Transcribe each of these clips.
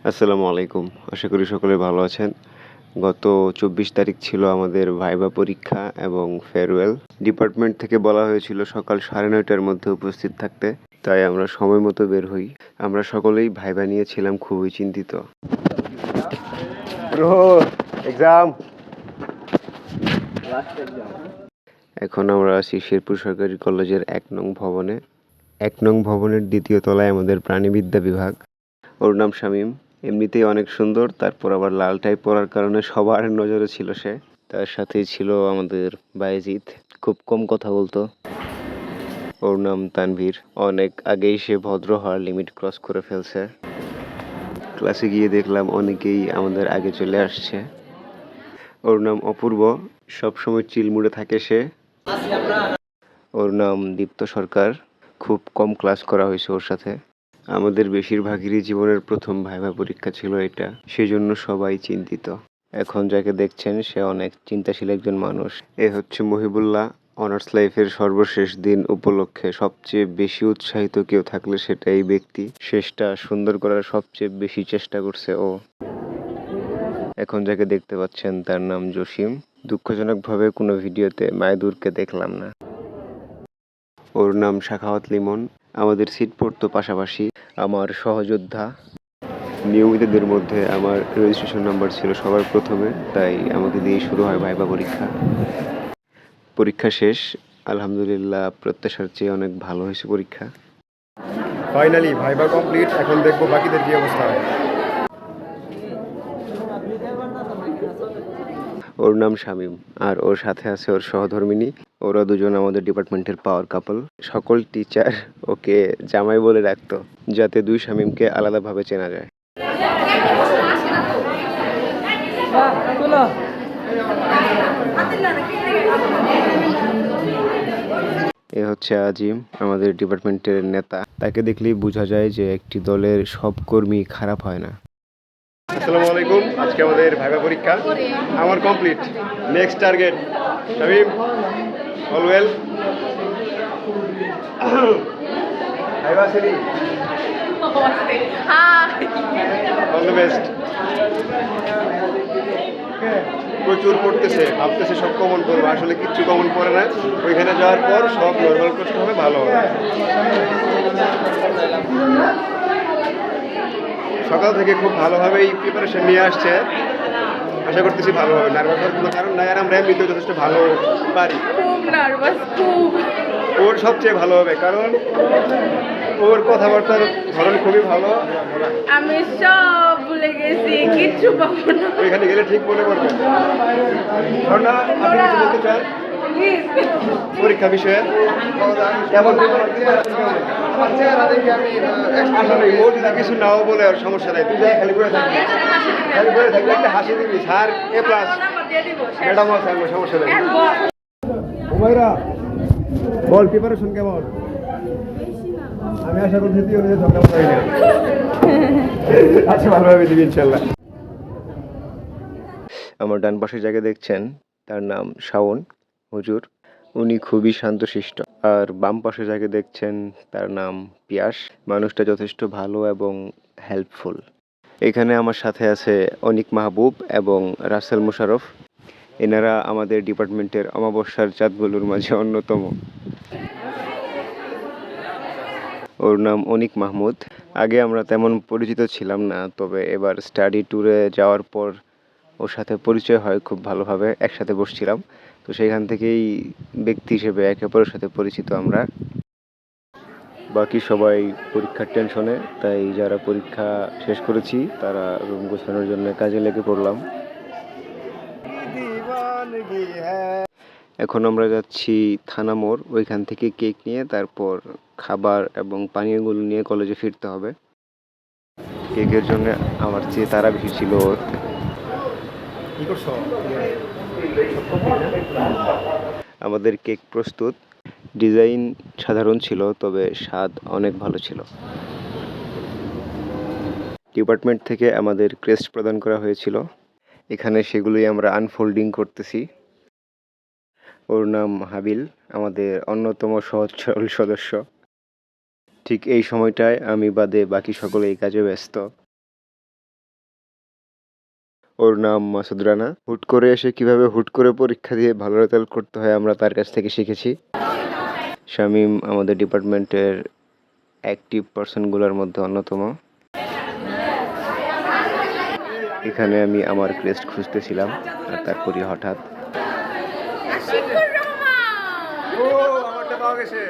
আসসালামু আলাইকুম। আশা করি সকলে ভালো আছেন। গত ২৪ তারিখ ছিল আমাদের ভাইবা পরীক্ষা এবং ফেয়ারওয়েল। ডিপার্টমেন্ট থেকে বলা হয়েছিল সকাল ৯:৩০ টার মধ্যে উপস্থিত থাকতে। তাই আমরা সময় মতো বের হই। আমরা সকলেই ভাইবা নিয়ে ছিলাম খুবই চিন্তিত। Bro, exam. এখন আমরা আছি শেরপুর সরকারি কলেজের ১ নং ভবনে। ১ নং ভবনের ২য় তলায় আমাদের প্রাণিবিদ্যা বিভাগ। ওর নাম শামীম। এমনিতেই অনেক সুন্দর, তারপর আবার লাল টাই পরার কারণে সবার নজরে ছিল সে। তার সাথেই ছিল আমাদের বায়েজিদ, খুব কম কথা বলতো। ওর নাম তানভীর। অনেক আগেই সে ভদ্র হওয়ার লিমিট ক্রস করে ফেলছে। ক্লাসে গিয়ে দেখলাম অনেকেই আমাদের আগে চলে আসছে। ওর নাম অপূর্ব, সবসময় চিল মুডে থাকে সে। ওর নাম দীপ্ত সরকার। খুব কম ক্লাস করা হয়েছে ওর সাথে। আমাদের বেশিরভাগেরই জীবনের প্রথম ভাইভা পরীক্ষা ছিল এটা, সেজন্য সবাই চিন্তিত। এখন যাকে দেখছেন সে অনেক চিন্তাশীল একজন মানুষ। এ হচ্ছে মহিবুল্লাহ। অনার্স লাইফের সর্বশেষ দিন উপলক্ষে সবচেয়ে বেশি উৎসাহিত কেউ থাকলে সেটা এই ব্যক্তি। শেষটা সুন্দর করার সবচেয়ে বেশি চেষ্টা করছে ও। এখন যাকে দেখতে পাচ্ছেন তার নাম জসিম। দুঃখজনকভাবে কোনো ভিডিওতে মায়দুরকে দেখলাম না। ওর নাম সাখাওয়াত লিমন। আমাদের সিট পড়তো পাশাপাশি। আমার সহযোদ্ধা। নিয়মিতদের মধ্যে আমার রেজিস্ট্রেশন নাম্বার ছিল সবার প্রথমে, তাই আমাকে দিয়েই শুরু হয় ভাইবা পরীক্ষা। পরীক্ষা শেষ, আলহামদুলিল্লাহ প্রত্যাশার চেয়ে অনেক ভালো হয়েছে পরীক্ষা। Finally viva complete. এখন দেখবো বাকিদের কি অবস্থা হয়। ওর নাম শামীম, আর ওর সাথে আছে ওর সহধর্মিণী। ওরা দুজন আমাদের ডিপার্টমেন্টের পাওয়ার কাপল। সকল টিচার ওকে জামাই বলে ডাকতো, যাতে দুই শামীমকে আলাদাভাবে চেনা যায়। এ হচ্ছে আজিম, আমাদের ডিপার্টমেন্টের নেতা। তাকে দেখলেই বোঝা যায় যে একটি দলের সব কর্মী খারাপ হয় না। আসসালামু আলাইকুম। আজকে আমাদের ভাইবা পরীক্ষা আমার complete. Next target Shamim, all well. Viva সেরি, অল দ্য বেস্ট। প্রচুর পড়তেছে, ভাবতেছে সব কমন করবো, আসলে কিচ্ছু কমন পড়ে না। ওইখানে যাওয়ার পর সব নর্মাল প্রশ্ন হবে, ভালো হবে। সকাল থেকে খুব ভালোভাবেই প্রিপারেশন নিয়ে আসছে, আশা করতেছি ভালো হবে। নার্ভাস হওয়ার কোনো কারণ নাই, আর আমরা এমনিতেও যথেষ্ট ভালো পারি। খুব নার্ভাস, খুব। ওর সবচেয়ে ভালো হবে, কারণ ওর কথাবার্তার ধরন খুবই ভালো। আমি সব ভুলে গেছি, কিচ্ছু পাবো না। ওইখানে গেলে ঠিক মনে পড়বে। ঝর্ণা, আপনি কিছু বলতে চান প্লিজ। পরীক্ষা বিষয়ে? কেমন আসলে ও যদি কিছু নাও বলে আর সমস্যা নাই, তুই যাই খালি করে থাকবি, খালি করে থাকবি, একটা হাসি দিবি, স্যার এ প্লাস, ম্যাডাম আছে, আমার সমস্যা নেই। উমাইরা বল, প্রিপারেশন কেমন? আমি আশা করছি তুই ওদের ঝগড়া পাই না। আচ্ছা, ভালোভাবে দিবি ইনশাল্লাহ। আমার ডান পাশে যাকে দেখছেন তার নাম শাওন হুজুর। উনি খুবই শান্তশিষ্ট। আর বাম পাশে যাকে দেখছেন তার নাম পিয়াস। মানুষটা যথেষ্ট ভালো এবং হেল্পফুল। এখানে আমার সাথে আছে অনিক মাহবুব এবং রাসেল মুশারফ। এনারা আমাদের ডিপার্টমেন্টের অমাবস্যার চাঁদগুলোর মাঝে অন্যতম। ওর নাম অনিক মাহমুদ। আগে আমরা তেমন পরিচিত ছিলাম না, তবে এবার স্টাডি ট্যুরে যাওয়ার পর ওর সাথে পরিচয় হয় খুব ভালোভাবে। একসাথে বসছিলাম, তো সেইখান থেকেই ব্যক্তি হিসেবে একে অপরের সাথে পরিচিত আমরা। বাকি সবাই পরীক্ষার টেনশনে, তাই যারা পরীক্ষা শেষ করেছি তারা রুম গোছানোর জন্য কাজে লেগে পড়লাম। এখন আমরা যাচ্ছি থানা মোড়, ওইখান থেকে কেক নিয়ে তারপর খাবার এবং পানীয়গুলো নিয়ে কলেজে ফিরতে হবে। কেকের জন্য আমার চেয়ে তারা বেশি ছিল ওর। কি করছো? আমাদের কেক প্রস্তুত। ডিজাইন সাধারণ ছিল, তবে স্বাদ অনেক ভালো ছিল। ডিপার্টমেন্ট থেকে আমাদের ক্রেস্ট প্রদান করা হয়েছিল। এখানে সেগুলোই আমরা আনফোল্ডিং করতেছি। ওর নাম হাবিল, আমাদের অন্যতম সহজ সরল সদস্য। ঠিক এই সময়টায় আমি বাদে বাকি সকলে এই কাজে ব্যস্ত। ওর নাম মাসুদ রানা। হুট করে এসে কিভাবে হুট করে পরীক্ষা দিয়ে ভালো রেজাল্ট করতে হয় আমরা তার কাছ থেকে শিখেছি। শামীম আমাদের ডিপার্টমেন্টের অ্যাক্টিভ পার্সনগুলোর মধ্যে অন্যতম। এখানে আমি আমার ক্রেস্ট খুঁজতেছিলাম আর তারপরই হঠাৎ আশিকুর রহমান ও আমারটা পাওয়া গেছে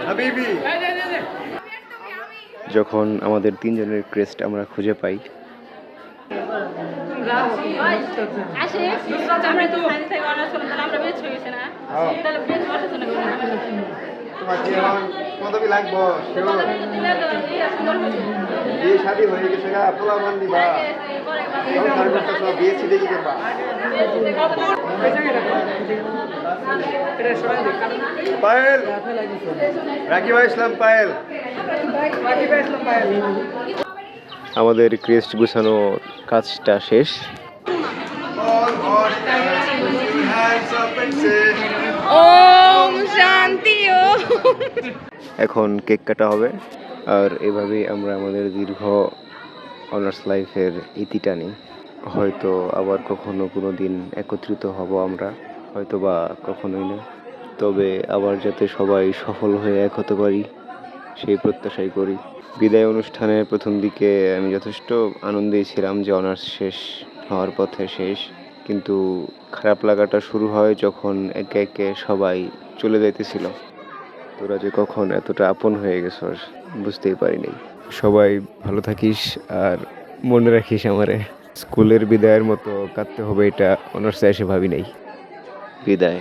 হাবিবি যখন আমাদের তিনজনের ক্রেস্ট আমরা খুঁজে পাই আসে আমরা তো সাইন্স থেকে অনার্স করলাম তাহলে আমরা বেচ হয়ে গেছে না তাহলে বেচ বসাতে না তোমার কি এখন পদবি লাগবো তোমাদের মধ্যে দিলে তো এই সুন্দর হবে বিয়ে শাদী হয়ে গেছে গা পোলা মান দিবা সংসার করতেছ বিয়ে ছিটে কি করবা পায়েল রাকিব ইসলাম পায়েল আমাদের ক্রেস্ট গুছানোর কাজটা শেষ। ওম শান্তি ও এখন কেক কাটা হবে আর এভাবেই আমরা আমাদের দীর্ঘ অনার্স লাইফের ইতি টানি। হয়তো আবার কখনো কোনো দিন একত্রিত হব আমরা, হয়তো বা কখনোই না। তবে আবার যাতে সবাই সফল হয়ে এক হতে পারি সেই প্রত্যাশাই করি। বিদায় অনুষ্ঠানের প্রথম দিকে আমি যথেষ্ট আনন্দেই ছিলাম যে অনার্স শেষ হওয়ার পথে শেষ, কিন্তু খারাপ লাগাটা শুরু হয় যখন একে একে সবাই চলে যাইতেছিল। তোরা যে কখন এতটা আপন হয়ে গেছস বুঝতেই পারিনি। সবাই ভালো থাকিস আর মনে রাখিস আমারে। স্কুলের বিদায়ের মতো কাঁদতে হবে এটা অনার্সে এসে ভাবি নাই। বিদায়।